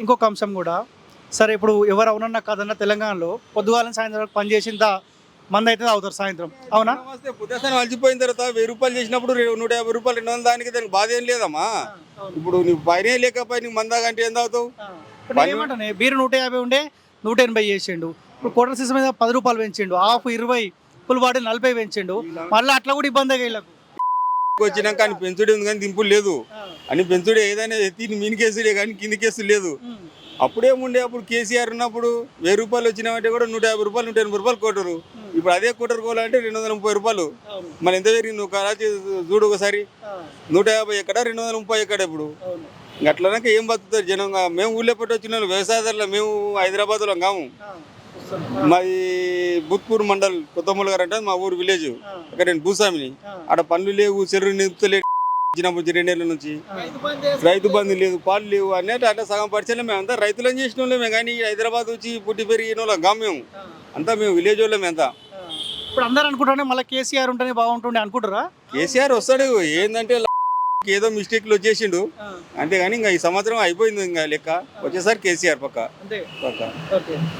ఇంకొక అంశం కూడా. సరే ఇప్పుడు ఎవరు అవునన్నా కాదన్నా తెలంగాణలో పొద్దుగాలని సాయంత్రం వరకు పని చేసిన మంది అయితే తాగుతారు సాయంత్రం, అవునా? పుట్టేసాను అలసిపోయిన తర్వాత 1000 రూపాయలు చేసినప్పుడు 150 రూపాయలు 200 దానికి దానికి బాధ ఏం లేదమ్మా. ఇప్పుడు నీకు పైన లేకపోయి నీకు మందాగా అంటే ఏం తాగుతావు? ఏమంటానే బీరు 150 ఉండే 180 చేసిండు. ఇప్పుడు కోటర్ సీసా మీద 10 రూపాయలు పెంచిండు, హాఫ్ 20, ఫుల్ బాడీ 40 పెంచిండు. మళ్ళీ అట్లా కూడా ఇబ్బంది వీళ్ళకు. వచ్చినాక అని పెంచుడే ఉంది కానీ దింపులు లేదు అని పెంచుడే ఏదైనా ఎత్తి మీనికేసుడే కానీ కింది కేసు లేదు. అప్పుడేముండే అప్పుడు కేసీఆర్ ఉన్నప్పుడు 1000 రూపాయలు వచ్చినామంటే కూడా 150 రూపాయలు 180 రూపాయలు కొట్టరు. ఇప్పుడు అదే కొట్టరు కోవాలంటే 230 రూపాయలు. మరి ఎంత పెరిగింది నువ్వు కరాచి చూడు ఒకసారి. 150 ఎక్కడ 230 ఎక్కడ ఇప్పుడు. అట్లనాక ఏం బతుకుతారు జనంగా. మేము ఊళ్ళో పెట్టి వచ్చిన వాళ్ళు వ్యవసాయదారులు, మేము హైదరాబాద్లో కాము. మాది బుత్పూర్ మండల్ కొత్తమూల గారు అంటే మా ఊరు విలేజ్. అక్కడ నేను భూస్వామిని. అక్కడ పనులు లేవు, చెరువు నింపుతలేదు చిన్నప్పుడు 2 ఏళ్ళ నుంచి. రైతు బంధు లేదు, పాలు లేవు అన్నట్టు అట్లా సగం పరిచయం. మేమంతా రైతులని చేసిన వాళ్ళమే కానీ హైదరాబాద్ వచ్చి పుట్టి పెరిగిన వాళ్ళం కాము. మేము అంతా మేము విలేజ్ వాళ్ళమే అంతా. ఇప్పుడు అందరూ అనుకుంటానే మళ్ళీ కేసీఆర్ ఉంటేనే బాగుంటుండే అనుకుంటారా? కేసీఆర్ వస్తాడు, ఏంటంటే ఏదో మిస్టేక్లు వచ్చేసిండు అంతేగాని ఇంకా ఈ సంవత్సరం అయిపోయింది ఇంకా లెక్క. వచ్చేసరికి కేసీఆర్ పక్క.